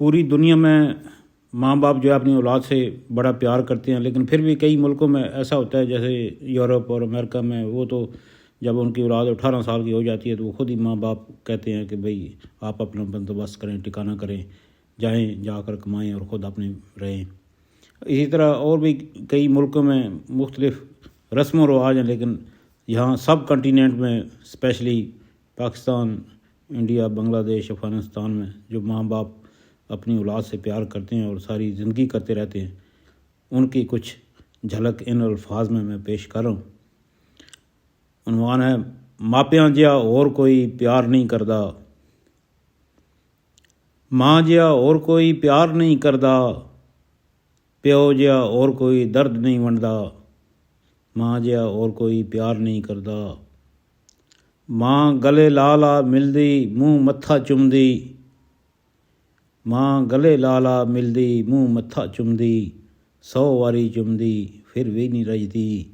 पूरी दुनिया में माँ बाप जो है अपनी औलाद से बड़ा प्यार करते हैं, लेकिन फिर भी कई मुल्कों में ऐसा होता है, जैसे यूरोप और अमेरिका में, वो तो जब उनकी औलाद 18 साल की हो जाती है तो वो खुद ही माँ बाप कहते हैं कि भाई आप अपना बंदोबस्त करें, ठिकाना करें, जाएं, जाकर कमाएं और ख़ुद अपने रहें। इसी तरह और भी कई मुल्कों में मुख्तलिफ रस्म व रवाज हैं, लेकिन यहाँ सब कंटिनेंट में, स्पेशली पाकिस्तान, इंडिया, बांग्लादेश, अफ़गानिस्तान में जो माँ बाप अपनी औलाद से प्यार करते हैं और सारी ज़िंदगी करते रहते हैं, उनकी कुछ झलक इन अल्फाज में मैं पेश कर रहा हूँ। उन्वान है, मापियां जिहा और कोई प्यार नहीं करदा, माँ जिहा और कोई प्यार नहीं करदा, प्यो जिहा और कोई दर्द नहीं वंडदा, माँ जिहा और कोई प्यार नहीं करदा। माँ गले ला ला मिलदी, मूँह मत्था चुमदी, माँ गले ला ला मिलदी, मूँह मत्था चुमदी, 100 वारी चुमदी फिर भी नहीं रजदी।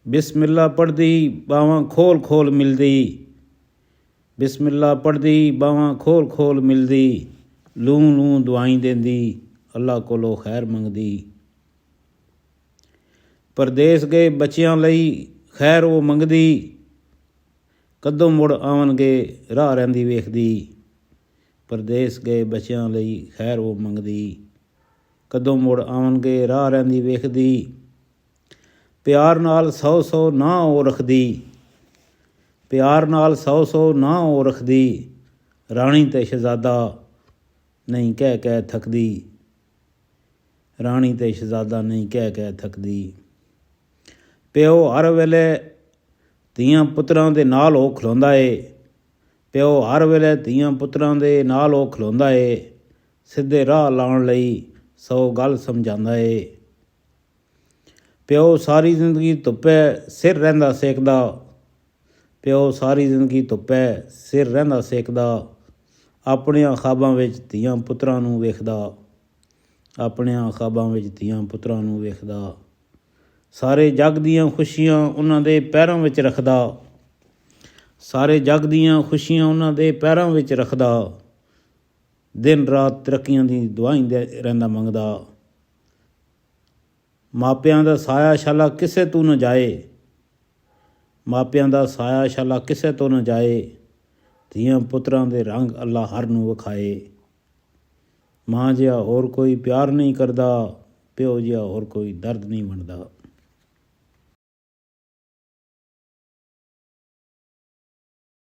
बिस्मिल्ला पढ़दी बावां खोल खोल मिलदी, बिस्मिल्ला पढ़दी बावां खोल खोल मिलदी, लूं लूं दुआई देंदी, अल्लाह कोलों खैर मंगदी। परदेस गए बच्चियां लई खैर वो मंगदी, कदों मुड़ आवणगे राह रहिंदी वेखदी। परदेस गए बच्चियां लई खैर वो मंगदी, कदों मुड़ आवणगे राह रहिंदी वेखदी। प्यार नाल 100 नां ओ रखदी, प्यार नाल 100 नां ओ रखदी, राणी ते शहजादा नहीं कह थकदी, राणी ते शहजादा नहीं कह थकदी। प्यो हर वेले ਧੀਆਂ ਪੁੱਤਰਾਂ ਦੇ ਨਾਲ ਉਹ ਖਲੋਂਦਾ ਏ, ਪਿਓ ਹਰ ਵੇਲੇ ਧੀਆਂ ਪੁੱਤਰਾਂ ਦੇ ਨਾਲ ਉਹ ਖਲੋਂਦਾ ਏ, ਸਿੱਧੇ ਰਾਹ ਲਾਉਣ ਲਈ 100 ਗੱਲ ਸਮਝਾਉਂਦਾ ਏ। ਪਿਓ ਸਾਰੀ ਜ਼ਿੰਦਗੀ ਧੁੱਪੇ ਸਿਰ ਰਹਿੰਦਾ ਸੇਕਦਾ, ਪਿਓ ਸਾਰੀ ਜ਼ਿੰਦਗੀ ਧੁੱਪੇ ਸਿਰ ਰਹਿੰਦਾ ਸੇਕਦਾ, ਆਪਣਿਆਂ ਖਾਬਾਂ ਵਿੱਚ ਧੀਆਂ ਪੁੱਤਰਾਂ ਨੂੰ ਵੇਖਦਾ, ਆਪਣਿਆਂ ਖਾਬਾਂ ਵਿੱਚ ਧੀਆਂ ਪੁੱਤਰਾਂ ਨੂੰ ਵੇਖਦਾ। ਸਾਰੇ ਜੱਗ ਦੀਆਂ ਖੁਸ਼ੀਆਂ ਉਹਨਾਂ ਦੇ ਪੈਰਾਂ ਵਿੱਚ ਰੱਖਦਾ, ਸਾਰੇ ਜੱਗ ਦੀਆਂ ਖੁਸ਼ੀਆਂ ਉਹਨਾਂ ਦੇ ਪੈਰਾਂ ਵਿੱਚ ਰੱਖਦਾ, ਦਿਨ ਰਾਤ ਤਰੱਕੀਆਂ ਦੀ ਦੁਆਈ ਰਹਿੰਦਾ ਮੰਗਦਾ। ਮਾਪਿਆਂ ਦਾ ਸਾਇਆ ਸ਼ਾਲਾ ਕਿਸੇ ਤੋਂ ਨਾ ਜਾਏ, ਮਾਪਿਆਂ ਦਾ ਸਾਇਆ ਸ਼ਾਲਾ ਕਿਸੇ ਤੋਂ ਨਾ ਜਾਏ, ਧੀਆਂ ਪੁੱਤਰਾਂ ਦੇ ਰੰਗ ਅੱਲਾ ਹਰ ਨੂੰ ਵਿਖਾਏ। ਮਾਂ ਜਿਹਾ ਹੋਰ ਕੋਈ ਪਿਆਰ ਨਹੀਂ ਕਰਦਾ, ਪਿਓ ਜਿਹਾ ਹੋਰ ਕੋਈ ਦਰਦ ਨਹੀਂ ਵੰਡਦਾ।